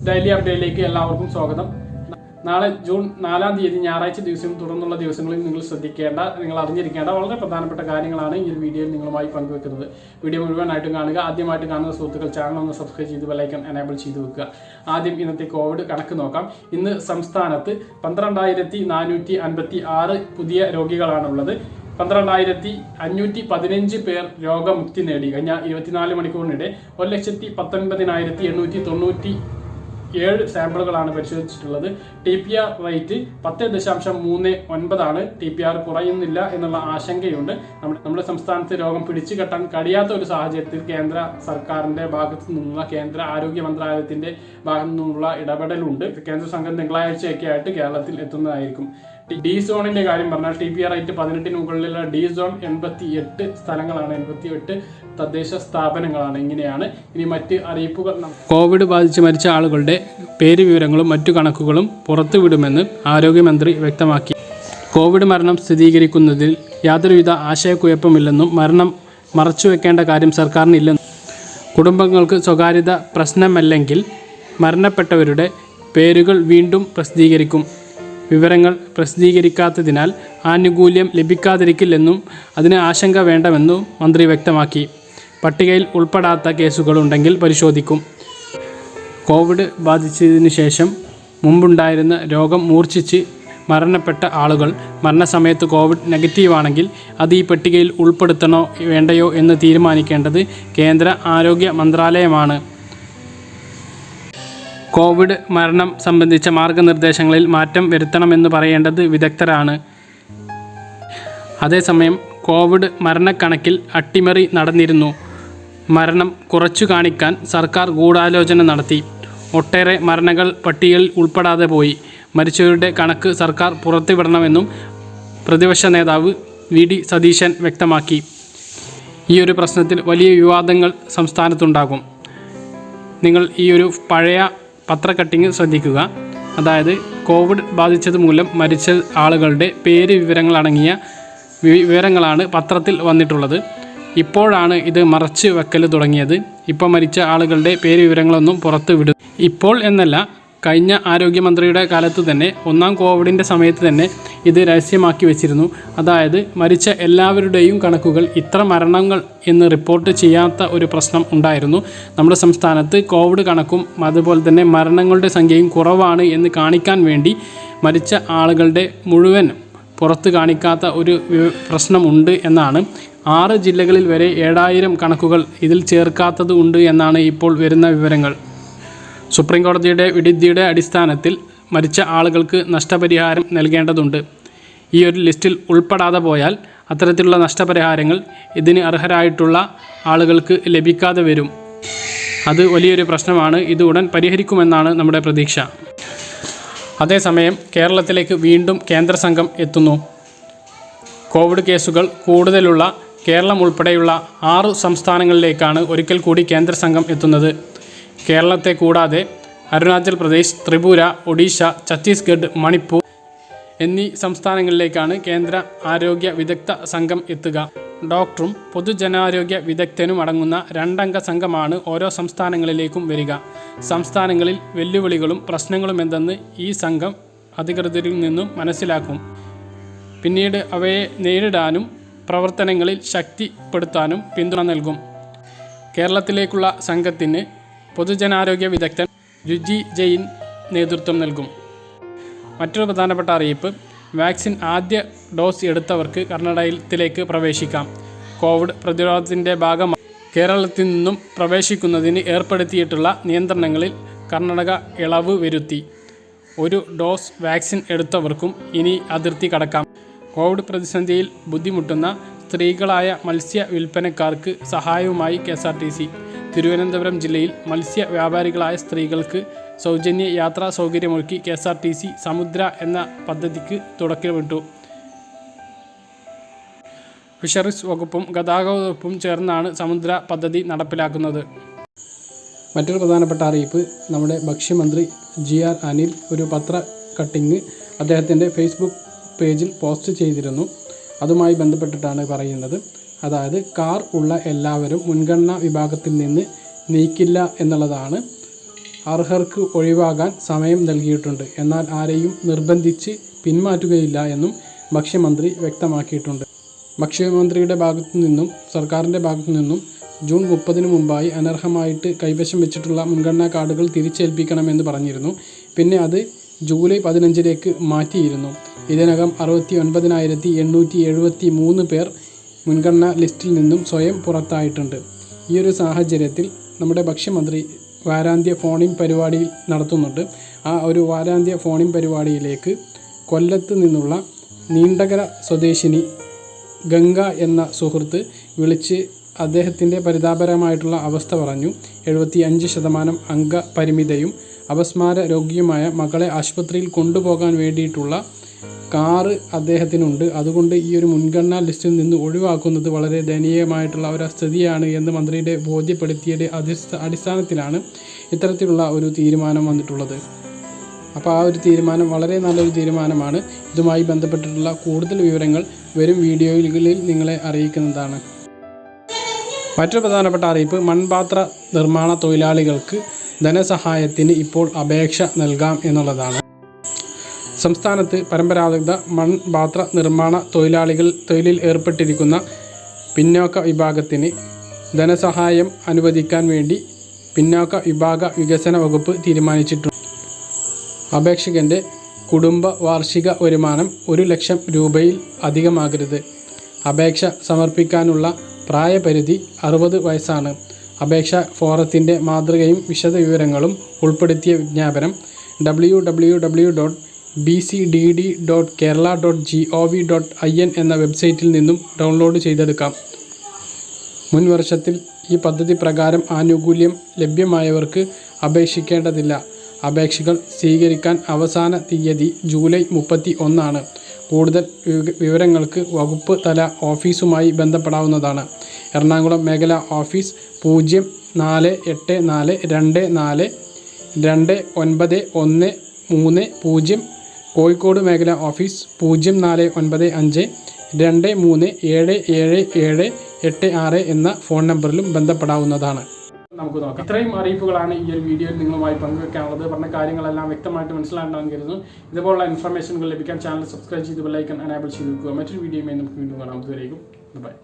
Daily അപ്ഡേറ്റിലേക്ക് എല്ലാവർക്കും സ്വാഗതം. നാളെ ജൂൺ 4-ാം തീയതി ഞായറാഴ്ച ദിവസവും തുടർന്നുള്ള ദിവസങ്ങളിൽ നിങ്ങൾ അറിഞ്ഞിരിക്കേണ്ട വളരെ പ്രധാനപ്പെട്ട കാര്യങ്ങളാണ് ഈ വീഡിയോയിൽ നിങ്ങളുമായി പങ്കുവെക്കുന്നത്. വീഡിയോ മുഴുവനായിട്ടും കാണുക. ആദ്യമായിട്ട് കാണുന്ന സുഹൃത്തുക്കൾ ചാനൽ ഒന്ന് സബ്സ്ക്രൈബ് ചെയ്ത് ബെൽ ഐക്കൺ എനേബിൾ ചെയ്ത് വെക്കുക. ആദ്യം ഇന്നത്തെ കോവിഡ് കണക്ക് നോക്കാം. ഇന്ന് സംസ്ഥാനത്ത് 12,456 പുതിയ രോഗികളാണുള്ളത്. 12,515 പേർ രോഗമുക്തി നേടി. കഴിഞ്ഞ 24 മണിക്കൂറിനിടെ 1,19,897 സാമ്പിളുകളാണ് പരിശോധിച്ചിട്ടുള്ളത്. TPR റേറ്റ് 10.39 TPR കുറയുന്നില്ല എന്നുള്ള ആശങ്കയുണ്ട്. നമ്മുടെ സംസ്ഥാനത്ത് രോഗം പിടിച്ചു കെട്ടാൻ കഴിയാത്ത ഒരു സാഹചര്യത്തിൽ കേന്ദ്ര സർക്കാരിന്റെ ഭാഗത്തു നിന്നുള്ള കേന്ദ്ര ആരോഗ്യ മന്ത്രാലയത്തിന്റെ ഭാഗത്തു നിന്നുള്ള ഇടപെടലുണ്ട്. കേന്ദ്ര സംഘം തിങ്കളാഴ്ചയൊക്കെ ആയിട്ട് കേരളത്തിൽ എത്തുന്നതായിരിക്കും. ഡി സോണിന്റെ കാര്യം പറഞ്ഞാൽ TPR റേറ്റ് 18 മുകളിലുള്ള ഡി സോൺ 88 സ്ഥലങ്ങളാണ്, 88 തദ്ദേശ സ്ഥാപനങ്ങളാണ്. ഇങ്ങനെയാണ് ഇനി മറ്റ് അറിയിപ്പുകൾ. കോവിഡ് ബാധിച്ച് മരിച്ച ആളുകളുടെ പേര് വിവരങ്ങളും മറ്റു കണക്കുകളും പുറത്തുവിടുമെന്ന് ആരോഗ്യമന്ത്രി വ്യക്തമാക്കി. കോവിഡ് മരണം സ്ഥിരീകരിക്കുന്നതിൽ യാതൊരുവിധ ആശയക്കുഴപ്പമില്ലെന്നും മരണം മറച്ചുവെക്കേണ്ട കാര്യം സർക്കാരിനില്ലെന്നും കുടുംബങ്ങൾക്ക് സ്വകാര്യത പ്രശ്നമല്ലെങ്കിൽ മരണപ്പെട്ടവരുടെ പേരുകൾ വീണ്ടും പ്രസിദ്ധീകരിക്കും. വിവരങ്ങൾ പ്രസിദ്ധീകരിക്കാത്തതിനാൽ ആനുകൂല്യം ലഭിക്കാതിരിക്കില്ലെന്നും അതിന് ആശങ്ക വേണ്ടെന്നും മന്ത്രി വ്യക്തമാക്കി. പട്ടികയിൽ ഉൾപ്പെടാത്ത കേസുകളുണ്ടെങ്കിൽ പരിശോധിക്കും. കോവിഡ് ബാധിച്ചതിനു ശേഷം മുമ്പുണ്ടായിരുന്ന രോഗം മൂർച്ഛിച്ച് മരണപ്പെട്ട ആളുകൾ മരണസമയത്ത് കോവിഡ് നെഗറ്റീവാണെങ്കിൽ അത് ഈ പട്ടികയിൽ ഉൾപ്പെടുത്തണോ വേണ്ടയോ എന്ന് തീരുമാനിക്കേണ്ടത് കേന്ദ്ര ആരോഗ്യ മന്ത്രാലയമാണ്. കോവിഡ് മരണം സംബന്ധിച്ച മാർഗനിർദ്ദേശങ്ങളിൽ മാറ്റം വരുത്തണമെന്ന് പറയേണ്ടത് വിദഗ്ധരാണ്. അതേസമയം കോവിഡ് മരണക്കണക്കിൽ അട്ടിമറി നടന്നിരുന്നു. മരണം കുറച്ചു കാണിക്കാൻ സർക്കാർ ഗൂഢാലോചന നടത്തി. ഒട്ടേറെ മരണങ്ങൾ പട്ടികയിൽ ഉൾപ്പെടാതെ പോയി. മരിച്ചവരുടെ കണക്ക് സർക്കാർ പുറത്തുവിടണമെന്നും പ്രതിപക്ഷ നേതാവ് VD സതീശൻ വ്യക്തമാക്കി. ഈ ഒരു പ്രശ്നത്തിൽ വലിയ വിവാദങ്ങൾ സംസ്ഥാനത്തുണ്ടാകും. നിങ്ങൾ ഈ ഒരു പഴയ പത്രക്കട്ടിങ് ശ്രദ്ധിക്കുക. അതായത് കോവിഡ് ബാധിച്ചത് മൂലം മരിച്ച ആളുകളുടെ പേര് വിവരങ്ങളടങ്ങിയ വിവരങ്ങളാണ് പത്രത്തിൽ വന്നിട്ടുള്ളത്. ഇപ്പോഴാണ് ഇത് മറച്ചു വെക്കൽ തുടങ്ങിയത്. ഇപ്പോൾ മരിച്ച ആളുകളുടെ പേര് വിവരങ്ങളൊന്നും പുറത്തു വിടും. ഇപ്പോൾ എന്നല്ല, കഴിഞ്ഞ ആരോഗ്യമന്ത്രിയുടെ കാലത്ത് തന്നെ, ഒന്നാം കോവിഡിൻ്റെ സമയത്ത് തന്നെ ഇത് രഹസ്യമാക്കി വെച്ചിരുന്നു. അതായത് മരിച്ച എല്ലാവരുടെയും കണക്കുകൾ, ഇത്ര മരണങ്ങൾ എന്ന് റിപ്പോർട്ട് ചെയ്യാത്ത ഒരു പ്രശ്നം ഉണ്ടായിരുന്നു. നമ്മുടെ സംസ്ഥാനത്ത് കോവിഡ് കണക്കും അതുപോലെ തന്നെ മരണങ്ങളുടെ സംഖ്യയും കുറവാണ് എന്ന് കാണിക്കാൻ വേണ്ടി മരിച്ച ആളുകളുടെ മുഴുവൻ പുറത്ത് കാണിക്കാത്ത ഒരു പ്രശ്നമുണ്ട് എന്നാണ്. 6 ജില്ലകളിൽ വരെ 7000 കണക്കുകൾ ഇതിൽ ചേർക്കാത്തത് ഉണ്ട് എന്നാണ് ഇപ്പോൾ വരുന്ന വിവരങ്ങൾ. സുപ്രീം കോടതിയുടെ വിധിയുടെ അടിസ്ഥാനത്തിൽ മരിച്ച ആളുകൾക്ക് നഷ്ടപരിഹാരം നൽകേണ്ടതുണ്ട്. ഈ ഒരു ലിസ്റ്റിൽ ഉൾപ്പെടാതെ പോയാൽ അത്തരത്തിലുള്ള നഷ്ടപരിഹാരങ്ങൾ ഇതിന് അർഹരായിട്ടുള്ള ആളുകൾക്ക് ലഭിക്കാതെ വരും. അത് വലിയൊരു പ്രശ്നമാണ്. ഇത് ഉടൻ പരിഹരിക്കുമെന്നാണ് നമ്മുടെ പ്രതീക്ഷ. അതേസമയം കേരളത്തിലേക്ക് വീണ്ടും കേന്ദ്ര സംഘം എത്തുന്നു. കോവിഡ് കേസുകൾ കൂടുതലുള്ള കേരളം ഉൾപ്പെടെയുള്ള 6 സംസ്ഥാനങ്ങളിലേക്കാണ് ഒരിക്കൽ കൂടി കേന്ദ്ര സംഘം എത്തുന്നത്. കേരളത്തെ കൂടാതെ അരുണാചൽ പ്രദേശ്, ത്രിപുര, ഒഡീഷ, ഛത്തീസ്ഗഡ്, മണിപ്പൂർ എന്നീ സംസ്ഥാനങ്ങളിലേക്കാണ് കേന്ദ്ര ആരോഗ്യ വിദഗ്ധ സംഘം എത്തുക. ഡോക്ടറും പൊതുജനാരോഗ്യ വിദഗ്ധനും അടങ്ങുന്ന 2 അംഗ സംഘമാണ് ഓരോ സംസ്ഥാനങ്ങളിലേക്കും വരിക. സംസ്ഥാനങ്ങളിൽ വെല്ലുവിളികളും പ്രശ്നങ്ങളും എന്തെന്ന് ഈ സംഘം അധികൃതരിൽ നിന്നും മനസ്സിലാക്കും. പിന്നീട് അവയെ നേരിടാനും പ്രവർത്തനങ്ങളിൽ ശക്തിപ്പെടുത്താനും പിന്തുണ നൽകും. കേരളത്തിലേക്കുള്ള സംഘത്തിന് പൊതുജനാരോഗ്യ വിദഗ്ധൻ രുചി ജെയിൻ നേതൃത്വം നൽകും. മറ്റൊരു പ്രധാനപ്പെട്ട അറിയിപ്പ്, വാക്സിൻ ആദ്യ ഡോസ് എടുത്തവർക്ക് കർണാടകത്തിലേക്ക് പ്രവേശിക്കാം. കോവിഡ് പ്രതിരോധത്തിൻ്റെ ഭാഗമായി കേരളത്തിൽ നിന്നും പ്രവേശിക്കുന്നതിന് ഏർപ്പെടുത്തിയിട്ടുള്ള നിയന്ത്രണങ്ങളിൽ കർണാടക ഇളവ് വരുത്തി. 1 ഡോസ് വാക്സിൻ എടുത്തവർക്കും ഇനി അതിർത്തി കടക്കാം. കോവിഡ് പ്രതിസന്ധിയിൽ ബുദ്ധിമുട്ടുന്ന സ്ത്രീകളായ മത്സ്യ വിൽപ്പനക്കാർക്ക് സഹായവുമായി KSRTC. തിരുവനന്തപുരം ജില്ലയിൽ മത്സ്യ വ്യാപാരികളായ സ്ത്രീകൾക്ക് സൗജന്യ യാത്രാ സൗകര്യമൊരുക്കി KSRTC സമുദ്ര എന്ന പദ്ധതിക്ക് തുടക്കമിട്ടു. ഫിഷറീസ് വകുപ്പും ഗതാഗത വകുപ്പും ചേർന്നാണ് സമുദ്ര പദ്ധതി നടപ്പിലാക്കുന്നത്. മറ്റൊരു പ്രധാനപ്പെട്ട അറിയിപ്പ്, നമ്മുടെ ഭക്ഷ്യമന്ത്രി GR അനിൽ ഒരു പത്ര കട്ടിങ് അദ്ദേഹത്തിൻ്റെ ഫേസ്ബുക്ക് പേജിൽ പോസ്റ്റ് ചെയ്തിരുന്നു. അതുമായി ബന്ധപ്പെട്ടിട്ടാണ് പറയുന്നത്. അതായത് കാർ ഉള്ള എല്ലാവരും മുൻഗണനാ വിഭാഗത്തിൽ നിന്ന് നീക്കില്ല എന്നുള്ളതാണ്. അർഹർക്ക് ഒഴിവാകാൻ സമയം നൽകിയിട്ടുണ്ട്. എന്നാൽ ആരെയും നിർബന്ധിച്ച് പിന്മാറ്റുകയില്ല എന്നും ഭക്ഷ്യമന്ത്രി വ്യക്തമാക്കിയിട്ടുണ്ട്. ഭക്ഷ്യമന്ത്രിയുടെ ഭാഗത്തു നിന്നും സർക്കാരിൻ്റെ ഭാഗത്തു നിന്നും ജൂൺ 30 മുമ്പായി അനർഹമായിട്ട് കൈവശം വെച്ചിട്ടുള്ള മുൻഗണനാ കാർഡുകൾ തിരിച്ചേൽപ്പിക്കണമെന്ന് പറഞ്ഞിരുന്നു. പിന്നെ അത് ജൂലൈ 15 മാറ്റിയിരുന്നു. ഇതിനകം 69,873 പേർ മുൻഗണനാ ലിസ്റ്റിൽ നിന്നും സ്വയം പുറത്തായിട്ടുണ്ട്. ഈ ഒരു സാഹചര്യത്തിൽ നമ്മുടെ ഭക്ഷ്യമന്ത്രി വാരാന്ത്യ ഫോണിൻ പരിപാടി നടത്തുന്നുണ്ട്. ആ ഒരു വാരാന്ത്യ ഫോണിൻ പരിപാടിയിലേക്ക് കൊല്ലത്ത് നിന്നുള്ള നീണ്ടകര സ്വദേശിനി ഗംഗ എന്ന സുഹൃത്ത് വിളിച്ച് അദ്ദേഹത്തിൻ്റെ പരിതാപകരമായിട്ടുള്ള അവസ്ഥ പറഞ്ഞു. 75% അംഗപരിമിതയും അപസ്മാര രോഗിയുമായ മകളെ ആശുപത്രിയിൽ കൊണ്ടുപോകാൻ വേണ്ടിയിട്ടുള്ള കാറ് അദ്ദേഹത്തിനുണ്ട്. അതുകൊണ്ട് ഈ ഒരു മുൻഗണനാ ലിസ്റ്റിൽ നിന്ന് ഒഴിവാക്കുന്നത് വളരെ ദയനീയമായിട്ടുള്ള ഒരു സ്ഥിതിയാണ് എന്ന് മന്ത്രിയുടെ ബോധ്യപ്പെടുത്തിയതിൻ്റെ അടിസ്ഥാനത്തിലാണ് ഇത്തരത്തിലുള്ള ഒരു തീരുമാനം വന്നിട്ടുള്ളത്. അപ്പോൾ ആ ഒരു തീരുമാനം വളരെ നല്ലൊരു തീരുമാനമാണ്. ഇതുമായി ബന്ധപ്പെട്ടിട്ടുള്ള കൂടുതൽ വിവരങ്ങൾ വരും വീഡിയോകളിൽ നിങ്ങളെ അറിയിക്കുന്നതാണ്. മറ്റൊരു പ്രധാനപ്പെട്ട അറിയിപ്പ്, മൺപാത്ര നിർമ്മാണ തൊഴിലാളികൾക്ക് ധനസഹായത്തിന് ഇപ്പോൾ അപേക്ഷ നൽകാം എന്നുള്ളതാണ്. സംസ്ഥാനത്ത് പരമ്പരാഗത മൺപാത്ര നിർമ്മാണ തൊഴിലാളികൾ തൊഴിലിൽ ഏർപ്പെട്ടിരിക്കുന്ന പിന്നോക്ക വിഭാഗത്തിന് ധനസഹായം അനുവദിക്കാൻ വേണ്ടി പിന്നോക്ക വിഭാഗ വികസന വകുപ്പ് തീരുമാനിച്ചിട്ടുണ്ട്. അപേക്ഷകൻ്റെ കുടുംബ വാർഷിക വരുമാനം 1,00,000 രൂപയിൽ അധികമാകരുത്. അപേക്ഷ സമർപ്പിക്കാനുള്ള പ്രായപരിധി 60 വയസ്സാണ്. അപേക്ഷാ ഫോറത്തിൻ്റെ മാതൃകയും വിശദവിവരങ്ങളും ഉൾപ്പെടുത്തിയ വിജ്ഞാപനം www.bcdd.kerala.gov.in എന്ന വെബ്സൈറ്റിൽ നിന്നും ഡൗൺലോഡ് ചെയ്തെടുക്കാം. മുൻ വർഷത്തിൽ ഈ പദ്ധതി പ്രകാരം ആനുകൂല്യം ലഭ്യമായവർക്ക് അപേക്ഷിക്കേണ്ടതില്ല. അപേക്ഷകൾ സ്വീകരിക്കാൻ അവസാന തീയതി ജൂലൈ 31 കൂടുതൽ വിവരങ്ങൾക്ക് വകുപ്പ് തല ഓഫീസുമായി ബന്ധപ്പെടാവുന്നതാണ്. എറണാകുളം മേഖലാ ഓഫീസ് 0484242913. കോഴിക്കോട് മേഖലാ ഓഫീസ് 0455237778 എന്ന ഫോൺ നമ്പറിലും ബന്ധപ്പെടാവുന്നതാണ്. നമുക്ക് നോക്കാം. ഇത്രയും അറിയിപ്പുകളാണ് ഈ ഒരു വീഡിയോയിൽ നിങ്ങളുമായി പങ്കുവെക്കാനുള്ളത്. പറഞ്ഞ കാര്യങ്ങളെല്ലാം വ്യക്തമായിട്ട് മനസ്സിലാണ്ടാൻ കരുതുന്നു. ഇതുപോലുള്ള ഇൻഫർമേഷനുകൾ ലഭിക്കാൻ ചാനൽ സബ്സ്ക്രൈബ് ചെയ്ത് ബെൽ ഐക്കൺ എനേബിൾ ചെയ്ത് വെക്കുക. മറ്റൊരു വീഡിയോയുമായി നമുക്ക് വീണ്ടും കാണാം. അതുവരേക്കും ബൈ.